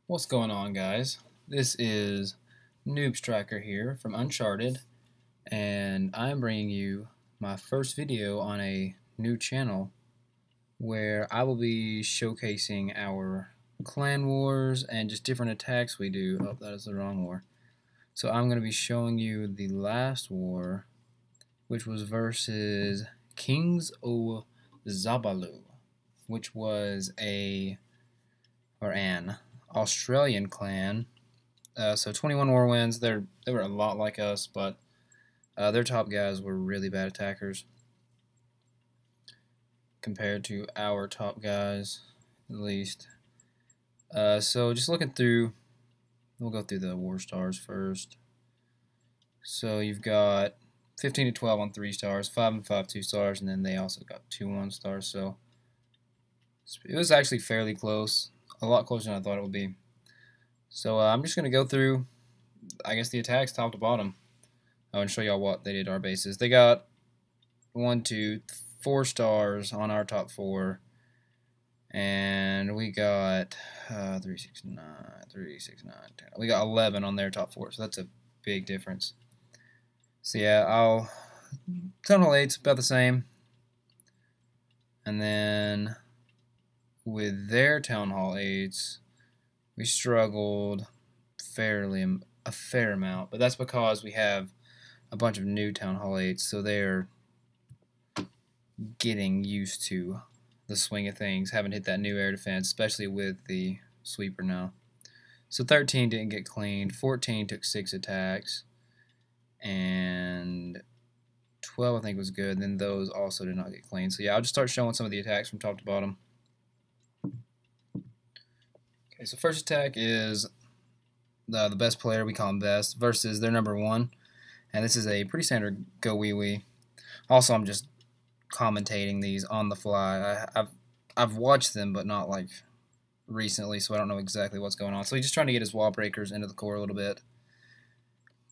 What's going on, guys? This is Noob Striker here from Uncharted, and I'm bringing you my first video on a new channel where I will be showcasing our clan wars and just different attacks we do. Oh, that is the wrong war. So I'm going to be showing you the last war, which was versus Kings of Zabaloo, which was an Australian clan. So 21 war wins. They were a lot like us, but their top guys were really bad attackers compared to our top guys, at least. So just looking through, we'll go through the war stars first. So you've got 15 to 12 on 3 stars, 5 and 5 2 stars, and then they also got 2 1 stars. So it was actually fairly close, a lot closer than I thought it would be. So I'm just going to go through, I guess, the attacks top to bottom. I want to show y'all what they did to our bases. They got 1, 2, 4 stars on our top 4. And we got 3, 6, 9, 3, 6, 9, 10. We got 11 on their top 4, so that's a big difference. So yeah, Town Hall 8's about the same. And then with their Town Hall 8s, we struggled a fair amount, but that's because we have a bunch of new Town Hall 8s, so they're getting used to the swing of things, haven't hit that new air defense, especially with the sweeper now. So 13 didn't get cleaned, 14 took 6 attacks, and 12 I think was good, and then those also did not get cleaned. So yeah, I'll just start showing some of the attacks from top to bottom. Okay, so first attack is the best player, we call him best, versus their number 1, and this is a pretty standard GoHo. Also, I'm just commentating these on the fly. I've watched them, but not like recently, so I don't know exactly what's going on. So he's just trying to get his wall breakers into the core a little bit.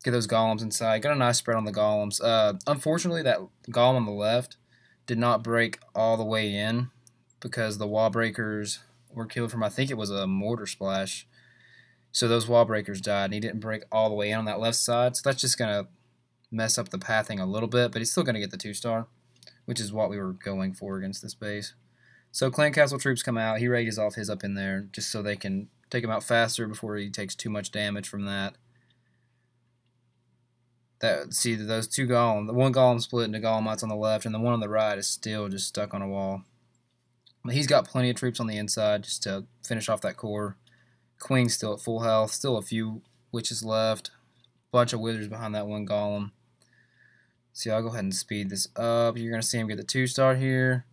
Get those golems inside. Got a nice spread on the golems. Unfortunately, that golem on the left did not break all the way in because the wall breakers were killed from, I think it was a mortar splash. So those wall breakers died, and he didn't break all the way in on that left side. So that's just going to mess up the pathing a little bit, but he's still going to get the 2-star, which is what we were going for against this base. So Clan Castle troops come out. He rages off his up in there just so they can take him out faster before he takes too much damage from that. See, those 2 golems, the one golem split into golemites on the left, and the one on the right is still just stuck on a wall. But he's got plenty of troops on the inside just to finish off that core. Queen's still at full health, still a few witches left, bunch of wizards behind that one golem. See, I'll go ahead and speed this up. You're going to see him get the 2-star here.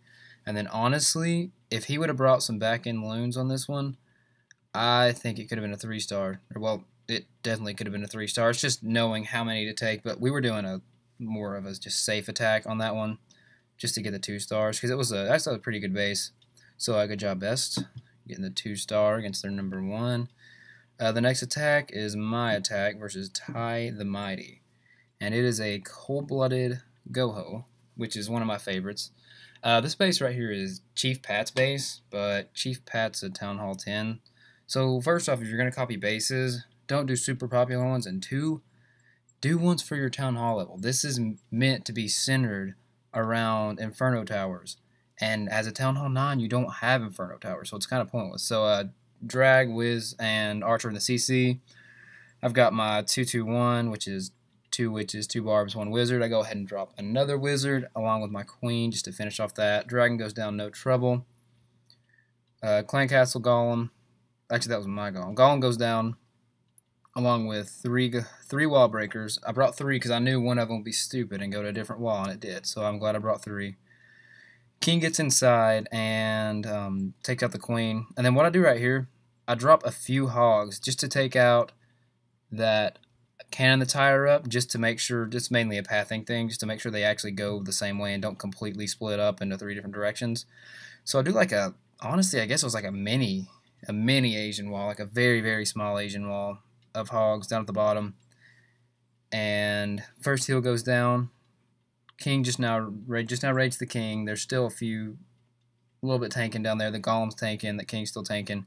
And then honestly, if he would have brought some back-end loons on this one, I think it could have been a 3-star. Well, it definitely could have been a 3-star. It's just knowing how many to take, but we were doing a more of a just safe attack on that one just to get the 2 stars because it was that's a pretty good base. So good job, best, getting the 2-star against their number 1. The next attack is my attack versus Ty the Mighty, and it is a Cold-blooded GoHo, which is one of my favorites. This base right here is Chief Pat's base, but Chief Pat's a Town Hall 10. So first off, if you're going to copy bases, don't do super popular ones, and 2, do ones for your Town Hall level. This is meant to be centered around Inferno Towers, and as a Town Hall 9, you don't have Inferno Towers, so it's kind of pointless. So Drag, Wiz, and Archer in the CC. I've got my 2-2-1, which is 2 witches, 2 barbs, 1 wizard. I go ahead and drop another wizard along with my queen just to finish off that. Dragon goes down, no trouble. Clan Castle Golem. Actually, that was my golem. Golem goes down along with 3 wall breakers. I brought 3 because I knew one of them would be stupid and go to a different wall, and it did. So I'm glad I brought 3. King gets inside and takes out the queen. And then what I do right here, I drop a few hogs just to take out that cannon the tire up, just to make sure, just mainly a pathing thing, just to make sure they actually go the same way and don't completely split up into 3 different directions. So I do like honestly, I guess it was like a mini Asian wall, like a very, very small Asian wall of hogs down at the bottom. And first hill goes down. King just now raged the king. There's still a few a little bit tanking down there. The Golem's tanking, the King's still tanking.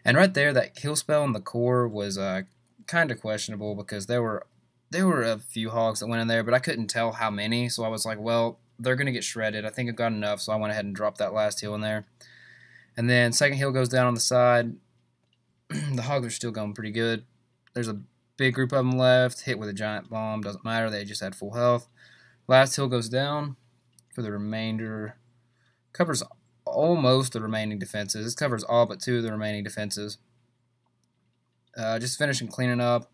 And right there, that kill spell in the core was kind of questionable because there were a few hogs that went in there, but I couldn't tell how many. So I was like, well, they're going to get shredded. I think I've got enough, so I went ahead and dropped that last heal in there. And then second heal goes down on the side. The hogs are still going pretty good. There's a big group of them left. Hit with a giant bomb. Doesn't matter. They just had full health. Last hill goes down for the remainder. Covers almost the remaining defenses. This covers all but 2 of the remaining defenses. Just finishing cleaning up.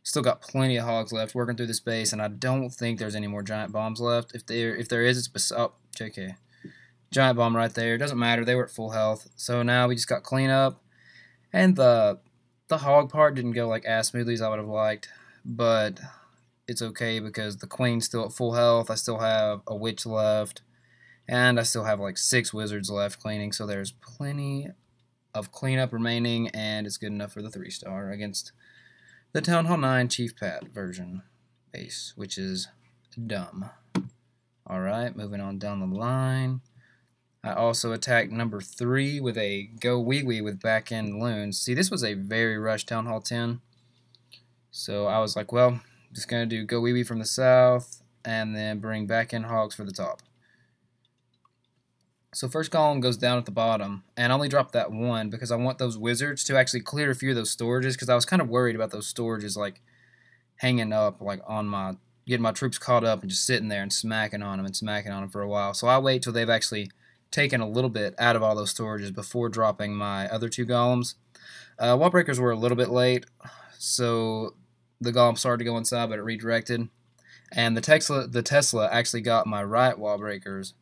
Still got plenty of hogs left working through this base, and I don't think there's any more giant bombs left. If there is, it's oh, JK. Giant bomb right there. Doesn't matter. They were at full health. So now we just got cleanup, and the hog part didn't go like as smoothly as I would have liked, but it's okay because the queen's still at full health. I still have a witch left, and I still have like 6 wizards left cleaning. So there's plenty of cleanup remaining, and it's good enough for the 3-star against the Town Hall 9 Chief Pat version base, which is dumb. Alright, moving on down the line. I also attacked number 3 with a GoHo with back-end loons. See, this was a very rushed Town Hall 10. So I was like, well, just going to do GoHo from the south and then bring back-end hogs for the top. So first column goes down at the bottom, and I only dropped that 1 because I want those wizards to actually clear a few of those storages, because I was kind of worried about those storages like hanging up like on my, getting my troops caught up and just sitting there and smacking on them for a while. So I wait till they've actually taken a little bit out of all those storages before dropping my other 2 golems. Wall breakers were a little bit late, so the golem started to go inside, but it redirected. And the Tesla actually got my right wall breakers.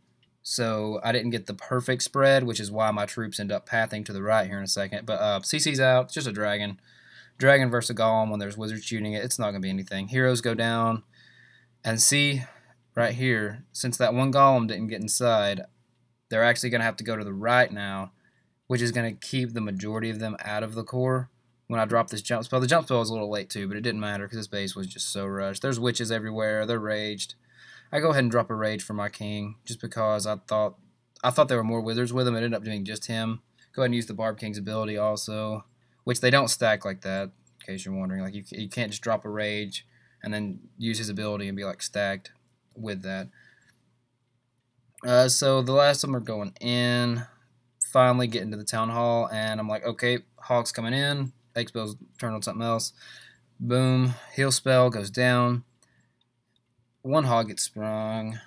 So I didn't get the perfect spread, which is why my troops end up pathing to the right here in a second. But CC's out. It's just a dragon. Dragon versus a golem when there's wizards shooting it. It's not going to be anything. Heroes go down. And see, right here, since that 1 golem didn't get inside, they're actually going to have to go to the right now, which is going to keep the majority of them out of the core when I drop this jump spell. The jump spell was a little late too, but it didn't matter because this base was just so rushed. There's witches everywhere. They're raged. I go ahead and drop a rage for my king just because I thought there were more wizards with him. It ended up doing just him. Go ahead and use the Barb King's ability also, which they don't stack like that, in case you're wondering. Like you can't just drop a rage and then use his ability and be like stacked with that. So the last of them are going in. Finally getting to the town hall, and I'm like, okay, hog's coming in. X-Spell's turn on something else. Boom, heal spell goes down. 1 hog gets sprung,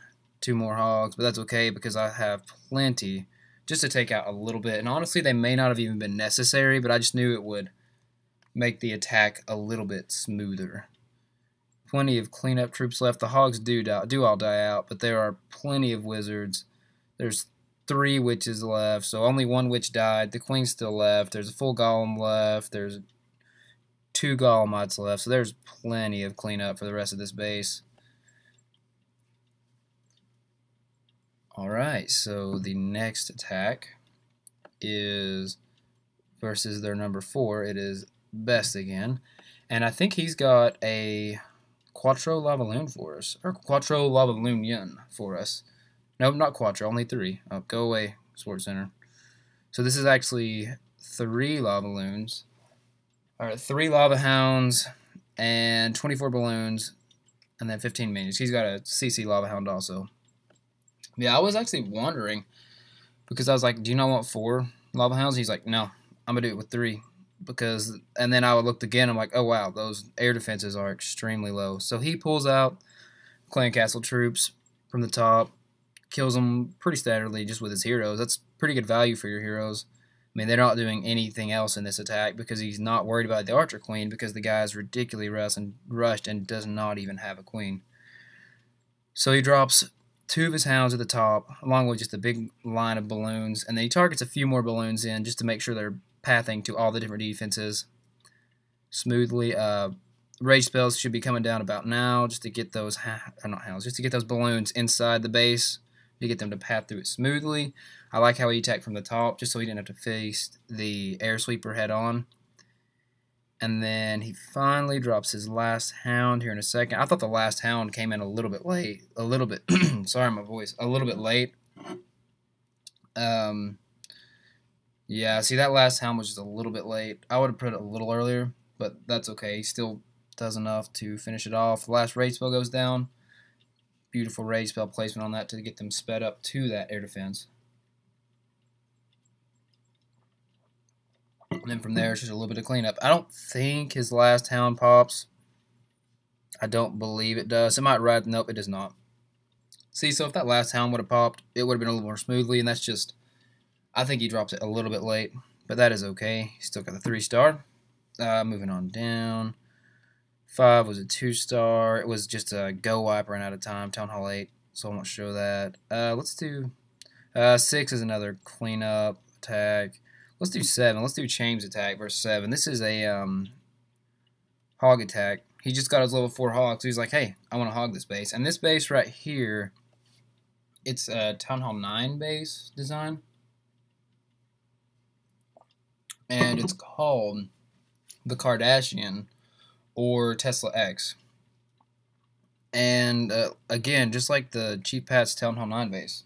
2 more hogs, but that's okay because I have plenty just to take out a little bit. And honestly, they may not have even been necessary, but I just knew it would make the attack a little bit smoother. Plenty of cleanup troops left. The hogs do all die out, but there are plenty of wizards. There's 3 witches left, so only 1 witch died. The queen's still left. There's a full golem left. There's 2 golemites left, so there's plenty of cleanup for the rest of this base. Alright, so the next attack is versus their number 4. It is Best again. And I think he's got a Quattro LaLoon for us. Or Quattro LaLoon for us. Nope, not Quattro, only 3. Oh, go away, Sports Center. So this is actually 3 LaLoons. Alright, 3 Lava Hounds and 24 balloons. And then 15 minions. He's got a CC Lava Hound also. Yeah, I was actually wondering, because I was like, do you not want 4 Lava Hounds? He's like, no, I'm going to do it with 3. And then I would look again, I'm like, oh wow, those air defenses are extremely low. So he pulls out Clan Castle troops from the top, kills them pretty standardly just with his heroes. That's pretty good value for your heroes. I mean, they're not doing anything else in this attack because he's not worried about the Archer Queen because the guy is ridiculously rushed and does not even have a queen. So he drops 2 of his hounds at the top, along with just a big line of balloons, and then he targets a few more balloons in just to make sure they're pathing to all the different defenses smoothly. Rage spells should be coming down about now, just to get those just to get those balloons inside the base, to get them to path through it smoothly. I like how he attacked from the top, just so he didn't have to face the air sweeper head on. And then he finally drops his last hound here in a second. I thought the last hound came in a little bit late. Sorry, my voice. A little bit late. And Yeah, see that last hound was just a little bit late. I would have put it a little earlier, but that's okay. He still does enough to finish it off. The last raid spell goes down. Beautiful raid spell placement on that to get them sped up to that air defense. And then from there, it's just a little bit of cleanup. I don't think his last hound pops. I don't believe it does. It might ride. Nope, it does not. See, so if that last hound would have popped, it would have been a little more smoothly, and that's just, I think he drops it a little bit late, but that is okay. He's still got the 3-star. Moving on down. 5 was a 2-star. It was just a go wipe, ran out of time. Town Hall 8, so I won't show that. Let's do 6 is another cleanup attack. Let's do 7. Let's do Chains attack versus 7. This is a hog attack. He just got his level 4 hog, so he's like, hey, I want to hog this base. And this base right here, it's a Town Hall 9 base design. And it's called the Kardashian or Tesla X. And again, just like the Chief Pat's Town Hall 9 base,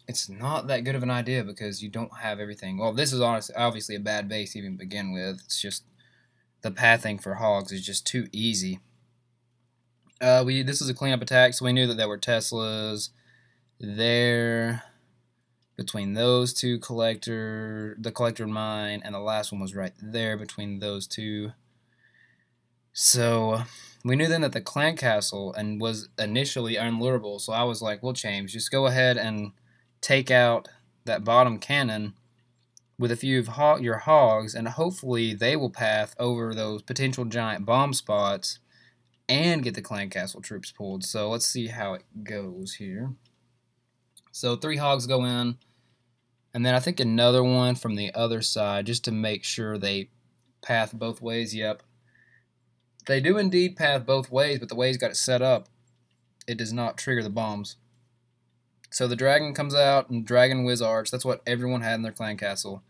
it's not that good of an idea because you don't have everything. Well, this is obviously a bad base to even begin with. It's just the pathing for hogs is just too easy. This is a cleanup attack, so we knew that there were Teslas there between those two the collector mine, and the last one was right there between those two. So we knew then that the clan castle was initially unlurable, so I was like, well, James, just go ahead and take out that bottom cannon with a few of your hogs, and hopefully they will path over those potential giant bomb spots and get the clan castle troops pulled. So let's see how it goes here. So 3 hogs go in, and then I think another one from the other side just to make sure they path both ways. Yep. They do indeed path both ways, but the way he's got it set up, it does not trigger the bombs. So the dragon comes out, and dragon whiz arch. That's what everyone had in their clan castle.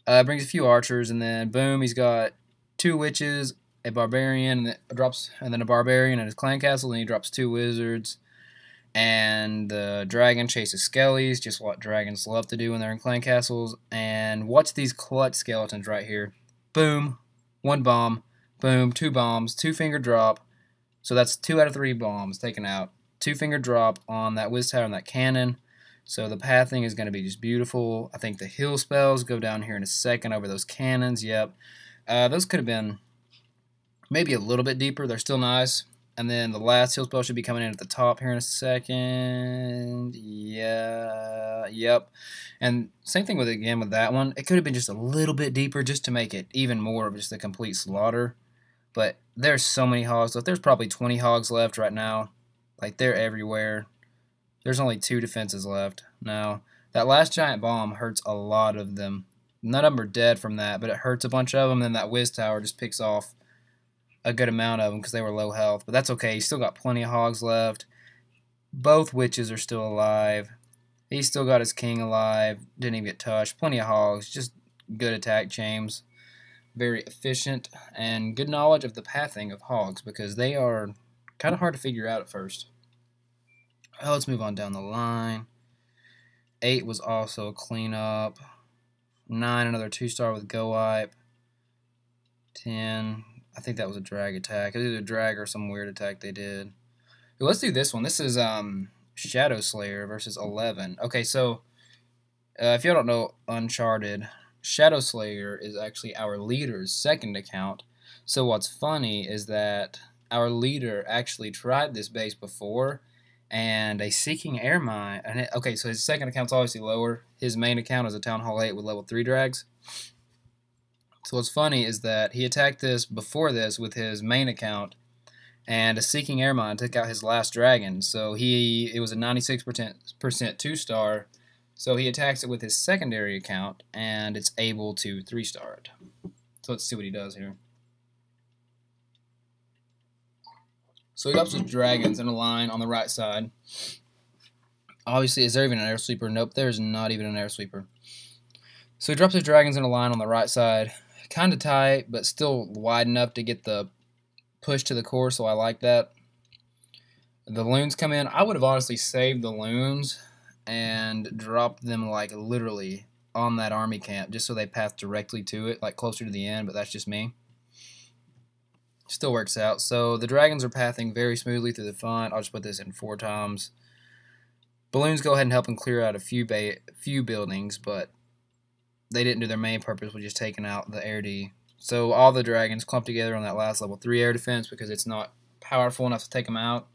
Brings a few archers, and then boom, he's got 2 witches, a barbarian, and then a barbarian in his clan castle, and he drops 2 wizards. And the dragon chases skellies, just what dragons love to do when they're in clan castles. And watch these clutch skeletons right here. Boom, 1 bomb. Boom, 2 bombs, 2-finger drop. So that's 2 out of 3 bombs taken out. 2-finger drop on that whiz tower and that cannon. So the pathing is going to be just beautiful. I think the heal spells go down here in a second over those cannons. Yep. Those could have been maybe a little bit deeper. They're still nice. And then the last heal spell should be coming in at the top here in a second. Yeah, yep. And same thing with that one. It could have been just a little bit deeper just to make it even more of just a complete slaughter. But there's so many hogs left. There's probably 20 hogs left right now. Like, they're everywhere. There's only 2 defenses left. Now, that last giant bomb hurts a lot of them. None of them are dead from that, but it hurts a bunch of them. And then that whiz tower just picks off a good amount of them because they were low health. But that's okay. He's still got plenty of hogs left. Both witches are still alive. He's still got his king alive. Didn't even get touched. Plenty of hogs. Just good attack, James. Very efficient and good knowledge of the pathing of hogs because they are kind of hard to figure out at first. Well, let's move on down the line. 8 was also a cleanup. 9, another 2-star with go wipe. 10, I think that was a drag attack. It was either a drag or some weird attack they did. But let's do this one. This is Shadow Slayer versus 11. Okay, so if you don't know Uncharted, Shadow Slayer is actually our leader's second account. So what's funny is that our leader actually tried this base before, and a Seeking Air Mine. And okay, so his second account's obviously lower. His main account is a Town Hall 8 with level 3 drags. So what's funny is that he attacked this before this with his main account, and a Seeking Air Mine took out his last dragon. So it was a 96% 2-star. So he attacks it with his secondary account, and it's able to 3-star it. So let's see what he does here. So he drops his dragons in a line on the right side. Obviously, is there even an air sweeper? Nope, there's not even an air sweeper. So he drops his dragons in a line on the right side. Kind of tight, but still wide enough to get the push to the core, so I like that. The loons come in. I would have honestly saved the loons and dropped them like literally on that army camp just so they path directly to it, like closer to the end, but that's just me. Still works out. So the dragons are pathing very smoothly through the front. I'll just put this in 4 times. Balloons go ahead and help them clear out a few buildings, but they didn't do their main purpose, which is taking out the air D. So all the dragons clump together on that last level 3 air defense because it's not powerful enough to take them out.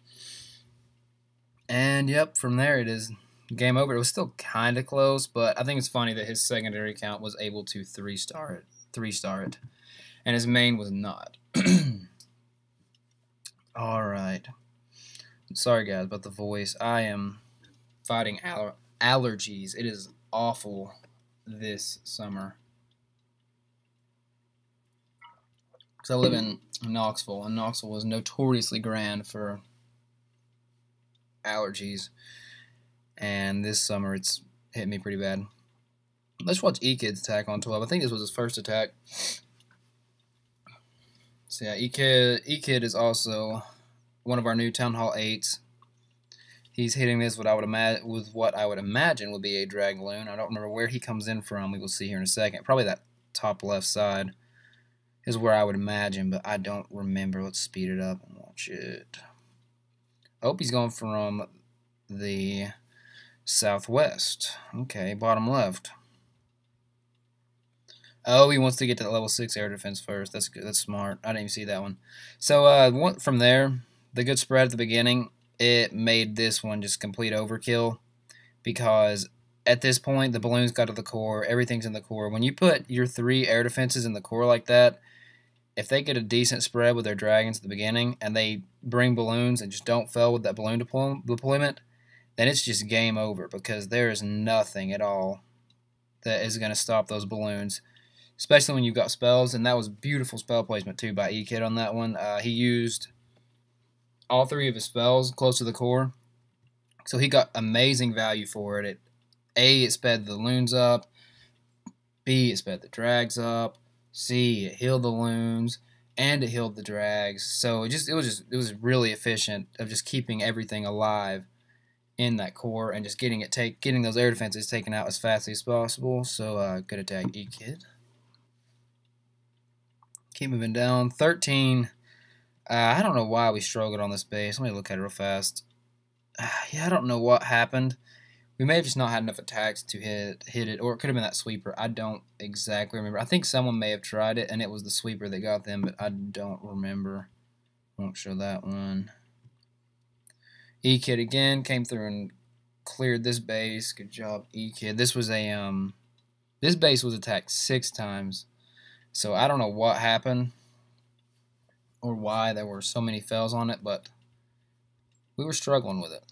And yep, from there it is game over. It was still kind of close, but I think it's funny that his secondary count was able to 3-star it, and his main was not. All right. Sorry guys about the voice. I am fighting allergies. It is awful this summer. Because I live in Knoxville, and Knoxville was notoriously grand for allergies. And this summer it's hit me pretty bad. Let's watch E-Kid's attack on 12. I think this was his first attack. So yeah, E-Kid is also one of our new Town Hall 8s. He's hitting this with what I would imagine would be a Dragloon. I don't remember where he comes in from. We will see here in a second. Probably that top left side is where I would imagine, but I don't remember. Let's speed it up and watch it. Oh, he's going from the southwest. Okay, bottom left. Oh, he wants to get to the level 6 air defense first. That's good. That's smart. I didn't even see that one. So from there, the good spread at the beginning, it made this one just complete overkill because at this point, the balloons got to the core. Everything's in the core. When you put your 3 air defenses in the core like that, if they get a decent spread with their dragons at the beginning and they bring balloons and just don't fail with that balloon deployment, then it's just game over because there is nothing at all that is going to stop those balloons, especially when you've got spells. And that was beautiful spell placement too by E-Kid on that one. He used all 3 of his spells close to the core, so he got amazing value for it. It sped the loons up, B, it sped the drags up, C, it healed the loons, and it healed the drags. So it was really efficient of just keeping everything alive in that core and just getting those air defenses taken out as fast as possible. So good attack, E-Kid. Keep moving down. 13. I don't know why we struggled on this base. Let me look at it real fast. Yeah, I don't know what happened. We may have just not had enough attacks to hit it, or it could have been that sweeper. I don't exactly remember. I think someone may have tried it, and it was the sweeper that got them, but I don't remember. Won't show that one. E-Kid again came through and cleared this base. Good job, E-Kid. This was this base was attacked 6 times, so I don't know what happened or why there were so many fails on it, but we were struggling with it.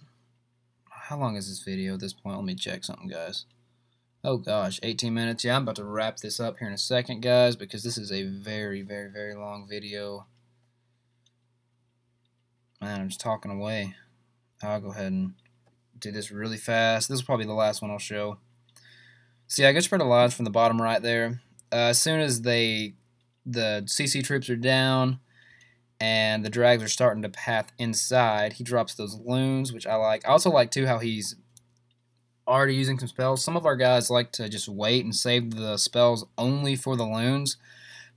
How long is this video at this point? Let me check something, guys. Oh gosh, 18 minutes. Yeah, I'm about to wrap this up here in a second, guys, because this is a very, very, very long video. Man, I'm just talking away. I'll go ahead and do this really fast. This is probably the last one I'll show. See, I good spread of lines from the bottom right there. As soon as the CC troops are down and the drags are starting to path inside, he drops those loons, which I like. I also like, too, how he's already using some spells. Some of our guys like to just wait and save the spells only for the loons,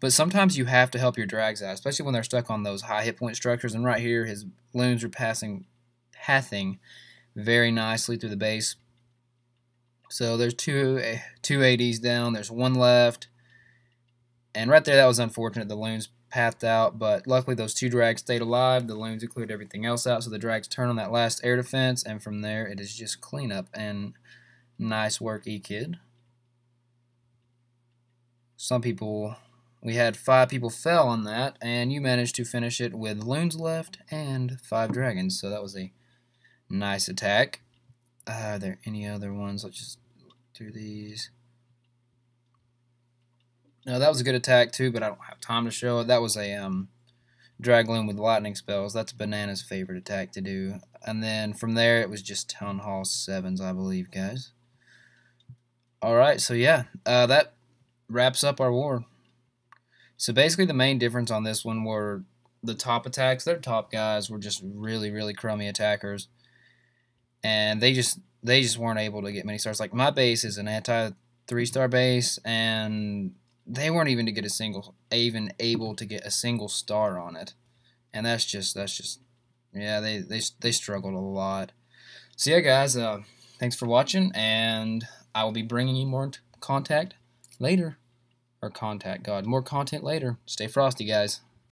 but sometimes you have to help your drags out, especially when they're stuck on those high hit point structures. And right here, his loons are pathing very nicely through the base. So there's two ADs down. There's 1 left. And right there, that was unfortunate. The loons pathed out, but luckily those 2 drags stayed alive. The loons cleared everything else out, so the drags turn on that last air defense, and from there it is just cleanup. And nice work, E-Kid. We had 5 people fell on that, and you managed to finish it with loons left and 5 dragons, so that was a nice attack. Are there any other ones? Let's just look through these. No, that was a good attack too, but I don't have time to show it. That was a Dragloon with lightning spells. That's Banana's favorite attack to do. And then from there, it was just Town Hall 7s, I believe, guys. Alright, so yeah, that wraps up our war. So basically the main difference on this one were the top attacks. Their top guys were just really, really crummy attackers. And they just weren't able to get many stars. Like, my base is an 3-star base, and they weren't even able to get a single star on it. And that's just yeah, they struggled a lot. So yeah, guys, thanks for watching, and I will be bringing you more contact later, or contact God, more content later. Stay frosty, guys.